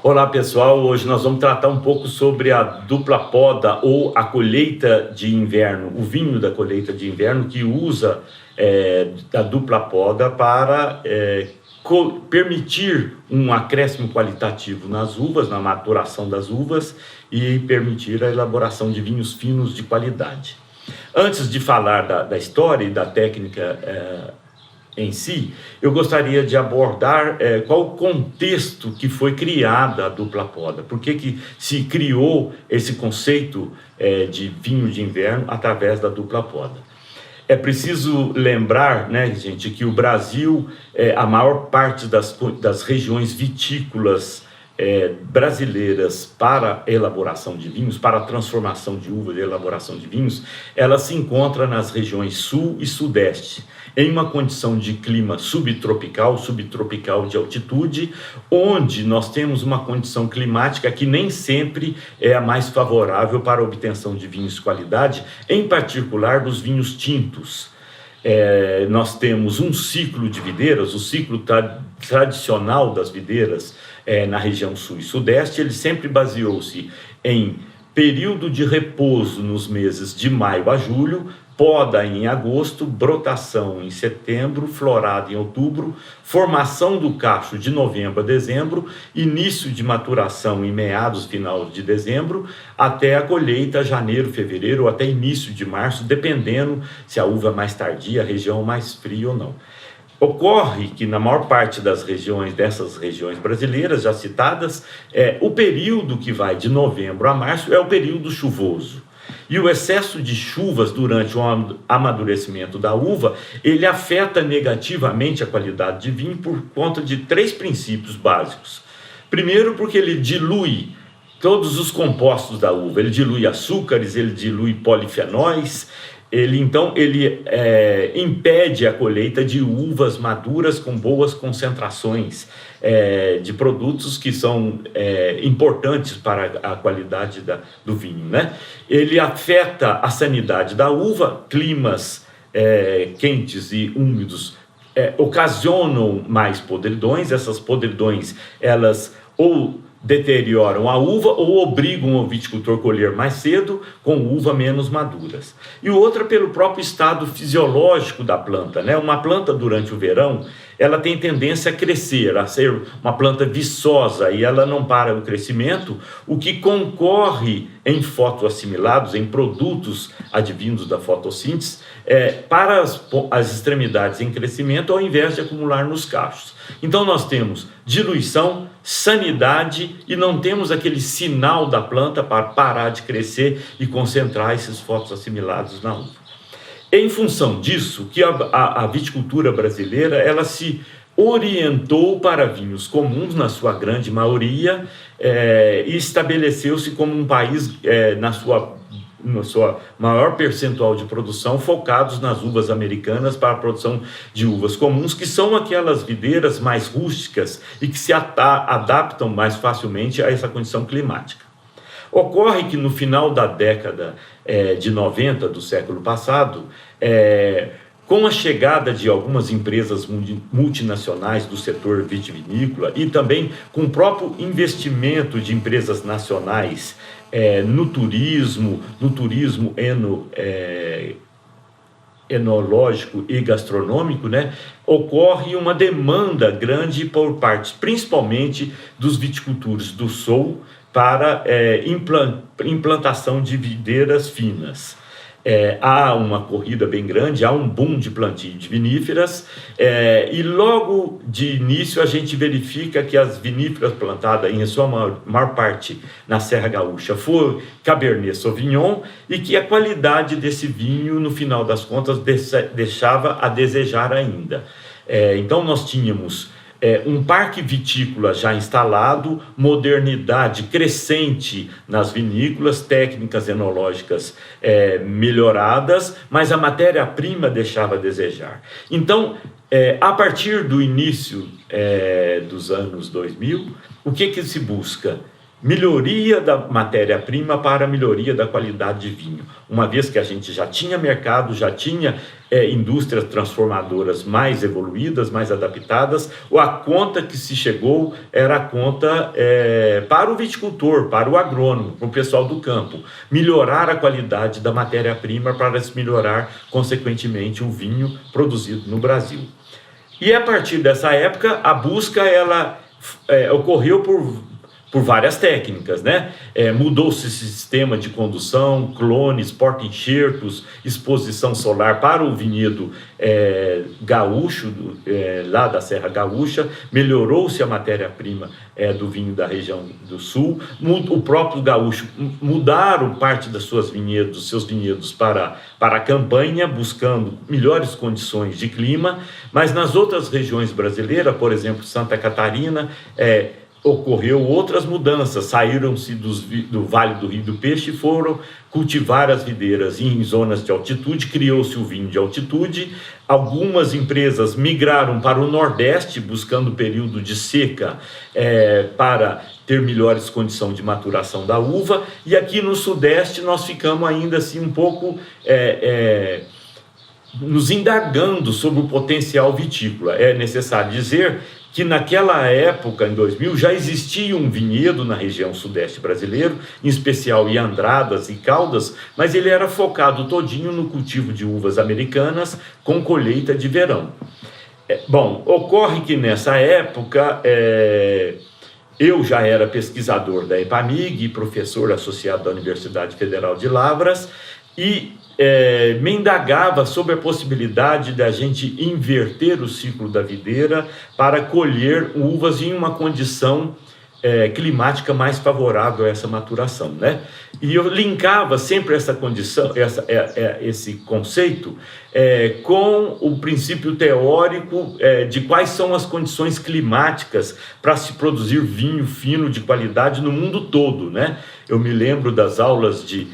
Olá pessoal, hoje nós vamos tratar um pouco sobre a dupla poda ou a colheita de inverno, o vinho da colheita de inverno que usa a dupla poda para permitir um acréscimo qualitativo nas uvas, na maturação das uvas e permitir a elaboração de vinhos finos de qualidade. Antes de falar da história e da técnica em si, eu gostaria de abordar qual o contexto que foi criada a dupla poda, por que se criou esse conceito de vinho de inverno através da dupla poda. É preciso lembrar, né, gente, que o Brasil, a maior parte das regiões vitícolas brasileiras para elaboração de vinhos, para a transformação de uvas e elaboração de vinhos, ela se encontra nas regiões sul e sudeste, em uma condição de clima subtropical de altitude, onde nós temos uma condição climática que nem sempre é a mais favorável para a obtenção de vinhos de qualidade, em particular dos vinhos tintos. Nós temos um ciclo de videiras, o ciclo tradicional das videiras na região sul e sudeste, ele sempre baseou-se em período de repouso nos meses de maio a julho, poda em agosto, brotação em setembro, florada em outubro, formação do cacho de novembro a dezembro, início de maturação em meados, final de dezembro, até a colheita janeiro, fevereiro ou até início de março, dependendo se a uva é mais tardia, a região mais fria ou não. Ocorre que na maior parte dessas regiões brasileiras já citadas, o período que vai de novembro a março é o período chuvoso. E o excesso de chuvas durante o amadurecimento da uva, ele afeta negativamente a qualidade de vinho por conta de 3 princípios básicos. Primeiro, porque ele dilui todos os compostos da uva, ele dilui açúcares, ele dilui polifenóis, ele impede a colheita de uvas maduras com boas concentrações de produtos que são importantes para a qualidade do vinho, né? Ele afeta a sanidade da uva, climas quentes e úmidos ocasionam mais podridões, essas podridões elas ou deterioram a uva ou obrigam o viticultor a colher mais cedo com uva menos maduras. E outra pelo próprio estado fisiológico da planta, né? Uma planta durante o verão, ela tem tendência a crescer, a ser uma planta viçosa e ela não para o crescimento, o que concorre em fotoassimilados, em produtos advindos da fotossíntese, para as extremidades em crescimento ao invés de acumular nos cachos. Então nós temos diluição, sanidade e não temos aquele sinal da planta para parar de crescer e concentrar esses fotoassimilados na uva. Em função disso, que a viticultura brasileira ela se orientou para vinhos comuns, na sua grande maioria, e estabeleceu-se como um país, na sua maior percentual de produção, focados nas uvas americanas para a produção de uvas comuns, que são aquelas videiras mais rústicas e que se adaptam mais facilmente a essa condição climática. Ocorre que no final da década de 90 do século passado, com a chegada de algumas empresas multinacionais do setor vitivinícola e também com o próprio investimento de empresas nacionais no turismo enológico e gastronômico, né, ocorre uma demanda grande por parte, principalmente dos viticultores do sul, para implantação de videiras finas. Há uma corrida bem grande, há um boom de plantio de viníferas, e logo de início a gente verifica que as viníferas plantadas, em sua maior parte na Serra Gaúcha, foi Cabernet Sauvignon, e que a qualidade desse vinho, no final das contas, deixava a desejar ainda. Então nós tínhamos um parque vitícola já instalado, modernidade crescente nas vinícolas, técnicas enológicas melhoradas, mas a matéria-prima deixava a desejar. Então, a partir do início dos anos 2000, o que se busca? melhoria da matéria-prima para melhoria da qualidade de vinho. Uma vez que a gente já tinha mercado, já tinha indústrias transformadoras mais evoluídas, mais adaptadas, a conta que se chegou era a conta para o viticultor, para o agrônomo, para o pessoal do campo, melhorar a qualidade da matéria-prima para se melhorar, consequentemente, o vinho produzido no Brasil. E a partir dessa época, a busca ela ocorreu por várias técnicas, né? Mudou-se o sistema de condução, clones, porta-enxertos, exposição solar para o vinhedo gaúcho, lá da Serra Gaúcha, melhorou-se a matéria-prima do vinho da região do sul, o próprio gaúcho mudaram parte das seus vinhedos para a campanha, buscando melhores condições de clima, mas nas outras regiões brasileiras, por exemplo, Santa Catarina, ocorreu outras mudanças, saíram-se do Vale do Rio do Peixe e foram cultivar as videiras em zonas de altitude, criou-se o vinho de altitude. Algumas empresas migraram para o Nordeste, buscando período de seca para ter melhores condições de maturação da uva, e aqui no Sudeste nós ficamos ainda assim um pouco nos indagando sobre o potencial vitícola. É necessário dizer que naquela época, em 2000, já existia um vinhedo na região sudeste brasileiro, em especial em Andradas e Caldas, mas ele era focado todinho no cultivo de uvas americanas com colheita de verão. Bom, ocorre que nessa época eu já era pesquisador da EPAMIG, professor associado da Universidade Federal de Lavras, e me indagava sobre a possibilidade da gente inverter o ciclo da videira para colher uvas em uma condição climática mais favorável a essa maturação, né? E eu linkava sempre essa condição, esse conceito com o princípio teórico de quais são as condições climáticas para se produzir vinho fino de qualidade no mundo todo, né? Eu me lembro das aulas de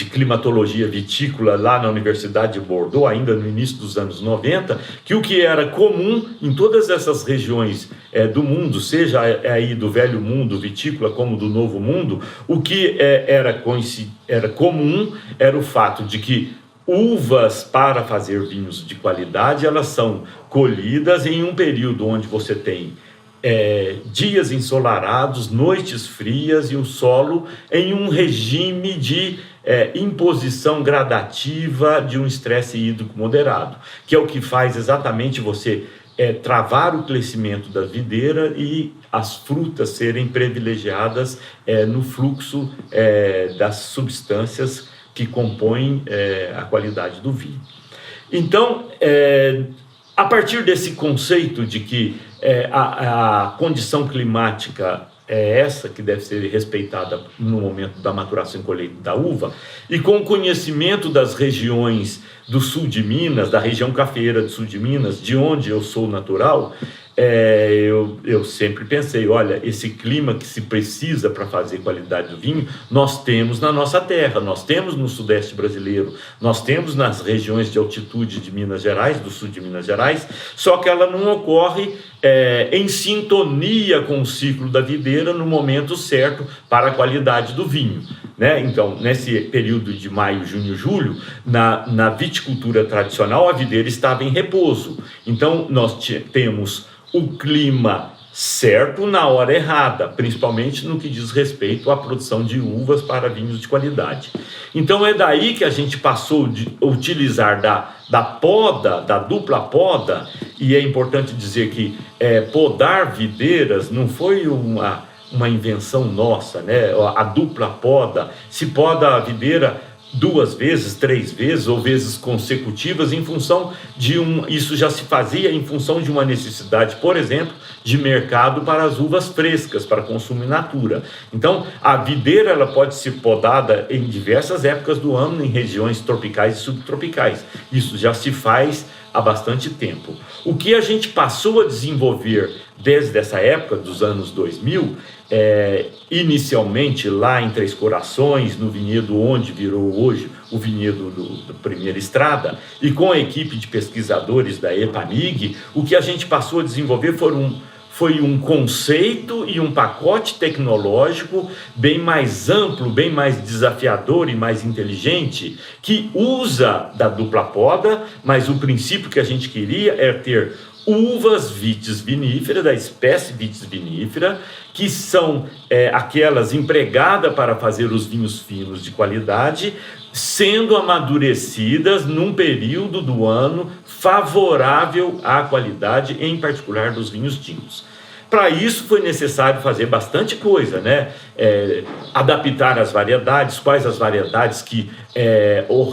climatologia vitícola lá na Universidade de Bordeaux, ainda no início dos anos 90, que o que era comum em todas essas regiões do mundo, seja aí do velho mundo vitícola como do novo mundo, o que era comum era o fato de que uvas para fazer vinhos de qualidade, elas são colhidas em um período onde você tem dias ensolarados, noites frias e o solo em um regime de imposição gradativa de um estresse hídrico moderado, que é o que faz exatamente você travar o crescimento da videira e as frutas serem privilegiadas no fluxo das substâncias que compõem a qualidade do vinho. Então, a partir desse conceito de que a condição climática é essa que deve ser respeitada no momento da maturação e colheita da uva, e com o conhecimento das regiões do sul de Minas, da região cafeeira do sul de Minas, de onde eu sou natural, eu sempre pensei, olha, esse clima que se precisa para fazer qualidade do vinho, nós temos na nossa terra, nós temos no sudeste brasileiro, nós temos nas regiões de altitude de Minas Gerais, do sul de Minas Gerais, só que ela não ocorre em sintonia com o ciclo da videira no momento certo para a qualidade do vinho, né? Então, nesse período de maio, junho, julho, na viticultura tradicional, a videira estava em repouso. Então, nós temos o clima certo na hora errada, principalmente no que diz respeito à produção de uvas para vinhos de qualidade. Então é daí que a gente passou de utilizar da poda, da dupla poda, e é importante dizer que podar videiras não foi uma invenção nossa, né? A dupla poda, se poda a videira 2 vezes, 3 vezes ou vezes consecutivas em função de isso já se fazia em função de uma necessidade, por exemplo, de mercado para as uvas frescas, para consumo in natura. Então, a videira ela pode ser podada em diversas épocas do ano, em regiões tropicais e subtropicais. Isso já se faz há bastante tempo. O que a gente passou a desenvolver desde essa época, dos anos 2000, inicialmente lá em Três Corações, no vinhedo onde virou hoje o vinhedo do Primeira Estrada, foi um conceito e um pacote tecnológico bem mais amplo, bem mais desafiador e mais inteligente, que usa da dupla poda, mas o princípio que a gente queria é ter uvas vitis vinífera, da espécie vitis vinífera, que são aquelas empregadas para fazer os vinhos finos de qualidade, sendo amadurecidas num período do ano favorável à qualidade, em particular dos vinhos tintos. Para isso foi necessário fazer bastante coisa, né? Adaptar as variedades, quais as variedades que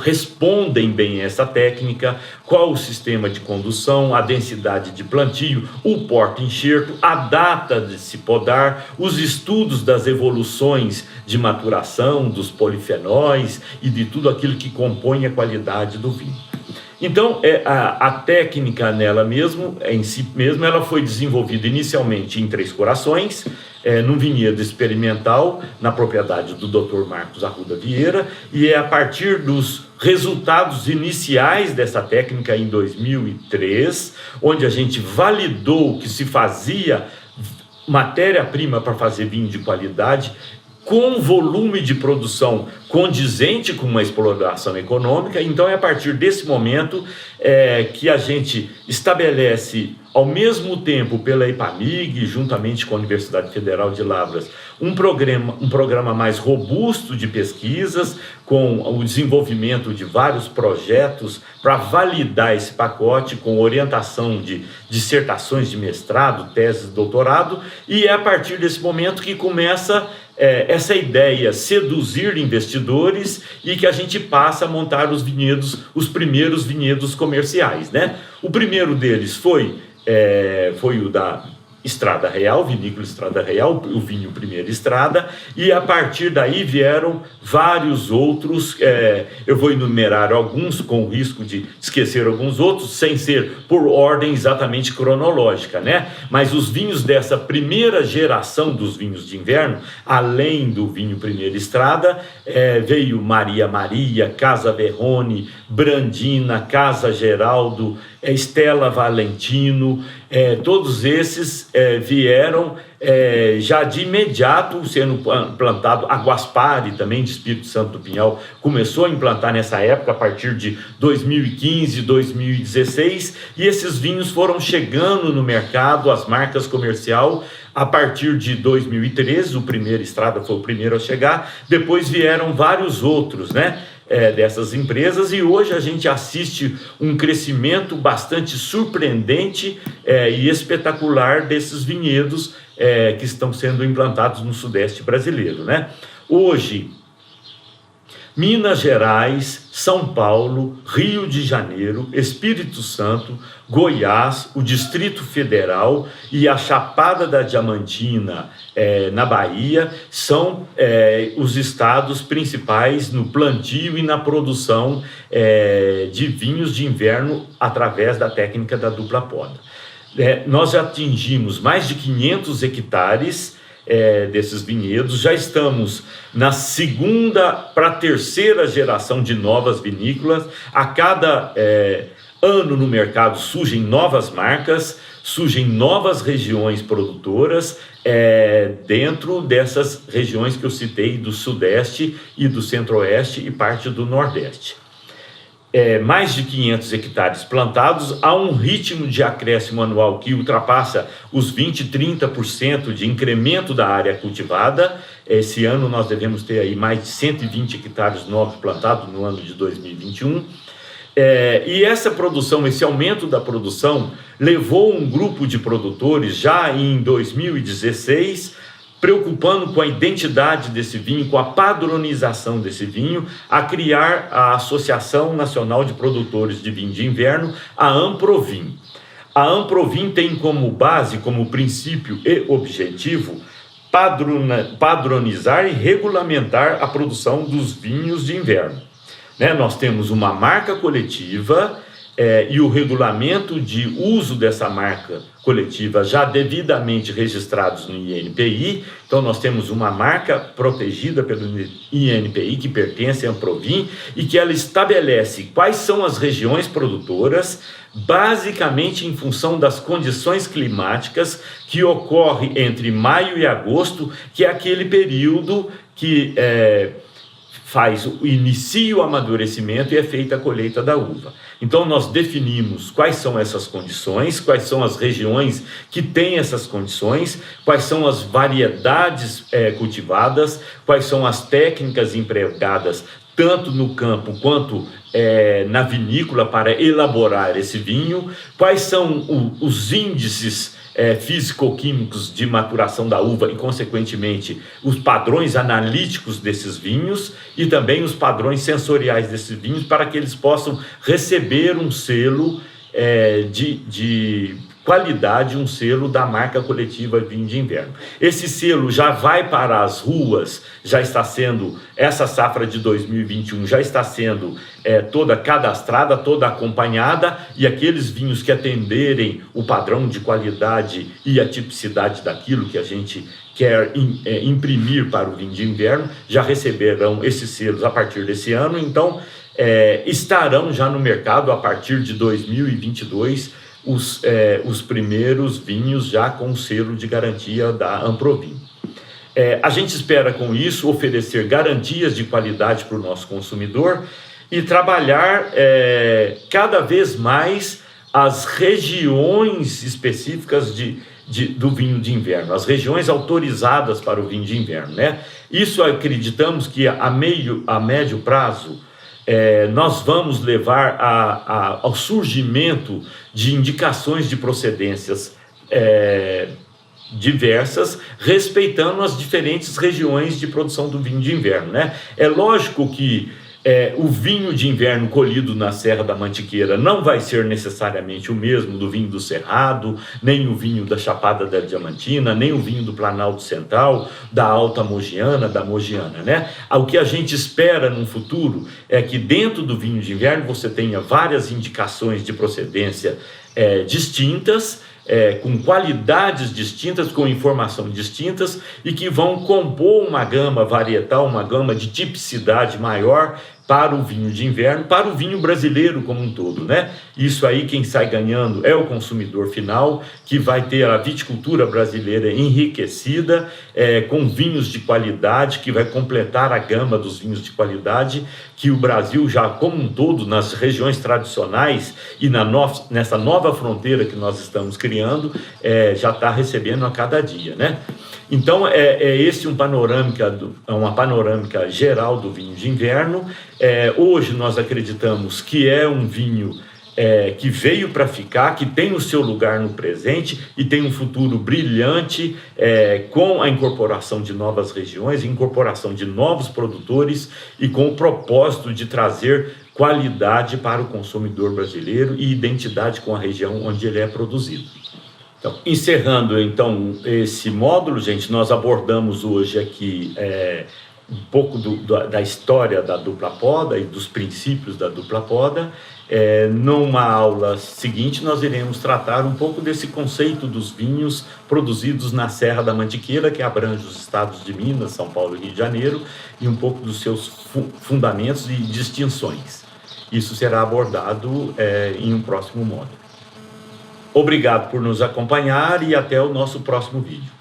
respondem bem a essa técnica, qual o sistema de condução, a densidade de plantio, o porta-enxerto, a data de se podar, os estudos das evoluções de maturação, dos polifenóis e de tudo aquilo que compõe a qualidade do vinho. Então, a técnica nela mesmo, em si mesmo, ela foi desenvolvida inicialmente em Três Corações, num vinhedo experimental, na propriedade do Dr. Marcos Arruda Vieira, e é a partir dos resultados iniciais dessa técnica em 2003, onde a gente validou que se fazia matéria-prima para fazer vinho de qualidade, com volume de produção condizente com uma exploração econômica. Então é a partir desse momento que a gente estabelece, ao mesmo tempo pela EPAMIG, juntamente com a Universidade Federal de Lavras, um programa mais robusto de pesquisas, com o desenvolvimento de vários projetos para validar esse pacote, com orientação de dissertações de mestrado, teses de doutorado, e é a partir desse momento que começa essa ideia seduzir investidores e que a gente passa a montar os vinhedos, os primeiros vinhedos comerciais, né? O primeiro deles foi o da Estrada Real, Vinícola Estrada Real, o vinho Primeira Estrada, e a partir daí vieram vários outros, eu vou enumerar alguns com o risco de esquecer alguns outros, sem ser por ordem exatamente cronológica, né? Mas os vinhos dessa primeira geração dos vinhos de inverno, além do vinho Primeira Estrada, veio Maria Maria, Casa Verrone, Brandina, Casa Geraldo, Stella Valentino, todos esses vieram já de imediato sendo plantado. A Guaspari, também de Espírito Santo do Pinhal, começou a implantar nessa época, a partir de 2015, 2016, e esses vinhos foram chegando no mercado, as marcas comercial, a partir de 2013, o Primeira Estrada foi o primeiro a chegar, depois vieram vários outros, né? Dessas empresas, e hoje a gente assiste um crescimento bastante surpreendente e espetacular desses vinhedos que estão sendo implantados no Sudeste brasileiro, né? Hoje, Minas Gerais, São Paulo, Rio de Janeiro, Espírito Santo, Goiás, o Distrito Federal e a Chapada da Diamantina, na Bahia, são os estados principais no plantio e na produção de vinhos de inverno através da técnica da dupla poda. Nós já atingimos mais de 500 hectares desses vinhedos, já estamos na segunda para terceira geração de novas vinícolas. A cada ano no mercado surgem novas marcas, surgem novas regiões produtoras dentro dessas regiões que eu citei, do Sudeste e do Centro-Oeste e parte do Nordeste. Mais de 500 hectares plantados, há um ritmo de acréscimo anual que ultrapassa os 20%, 30% de incremento da área cultivada. Esse ano nós devemos ter aí mais de 120 hectares novos plantados no ano de 2021. E essa produção, esse aumento da produção, levou um grupo de produtores já em 2016, preocupando com a identidade desse vinho, com a padronização desse vinho, a criar a Associação Nacional de Produtores de Vinho de Inverno, a Amprovin. A Amprovin tem como base, como princípio e objetivo, padronizar e regulamentar a produção dos vinhos de inverno. Nós temos uma marca coletiva e o regulamento de uso dessa marca coletiva já devidamente registrados no INPI. Então, nós temos uma marca protegida pelo INPI, que pertence à Anprovin, e que ela estabelece quais são as regiões produtoras, basicamente em função das condições climáticas que ocorre entre maio e agosto, que é aquele período que inicia o amadurecimento e é feita a colheita da uva. Então, nós definimos quais são essas condições, quais são as regiões que têm essas condições, quais são as variedades cultivadas, quais são as técnicas empregadas tanto no campo quanto na vinícola para elaborar esse vinho, quais são os índices físico-químicos de maturação da uva e, consequentemente, os padrões analíticos desses vinhos e também os padrões sensoriais desses vinhos para que eles possam receber um selo de qualidade, um selo da marca coletiva Vinho de Inverno. Esse selo já vai para as ruas, já está sendo, essa safra de 2021 já está sendo toda cadastrada, toda acompanhada, e aqueles vinhos que atenderem o padrão de qualidade e a tipicidade daquilo que a gente quer imprimir para o vinho de inverno, já receberão esses selos a partir desse ano. Então, estarão já no mercado a partir de 2022 os primeiros vinhos já com selo de garantia da Anprovin. A gente espera com isso oferecer garantias de qualidade para o nosso consumidor e trabalhar cada vez mais as regiões específicas do vinho de inverno, as regiões autorizadas para o vinho de inverno, né? Isso acreditamos que a médio prazo nós vamos levar ao surgimento de indicações de procedências diversas, respeitando as diferentes regiões de produção do vinho de inverno, né? É lógico que o vinho de inverno colhido na Serra da Mantiqueira não vai ser necessariamente o mesmo do vinho do Cerrado, nem o vinho da Chapada da Diamantina, nem o vinho do Planalto Central, da Alta Mogiana, da Mogiana, né? O que a gente espera no futuro é que dentro do vinho de inverno você tenha várias indicações de procedência distintas, com qualidades distintas, com informação distintas, e que vão compor uma gama varietal, uma gama de tipicidade maior para o vinho de inverno, para o vinho brasileiro como um todo, né? Isso aí quem sai ganhando é o consumidor final, que vai ter a viticultura brasileira enriquecida, com vinhos de qualidade, que vai completar a gama dos vinhos de qualidade, que o Brasil já como um todo, nas regiões tradicionais e nessa nova fronteira que nós estamos criando, já está recebendo a cada dia, né? Então, esse uma panorâmica geral do vinho de inverno. Hoje nós acreditamos que é um vinho que veio para ficar, que tem o seu lugar no presente e tem um futuro brilhante, com a incorporação de novas regiões, incorporação de novos produtores e com o propósito de trazer qualidade para o consumidor brasileiro e identidade com a região onde ele é produzido. Então, encerrando então esse módulo, gente, nós abordamos hoje aqui um pouco da história da dupla poda e dos princípios da dupla poda. Numa aula seguinte nós iremos tratar um pouco desse conceito dos vinhos produzidos na Serra da Mantiqueira, que abrange os estados de Minas, São Paulo e Rio de Janeiro, e um pouco dos seus fundamentos e distinções. Isso será abordado em um próximo módulo. Obrigado por nos acompanhar e até o nosso próximo vídeo.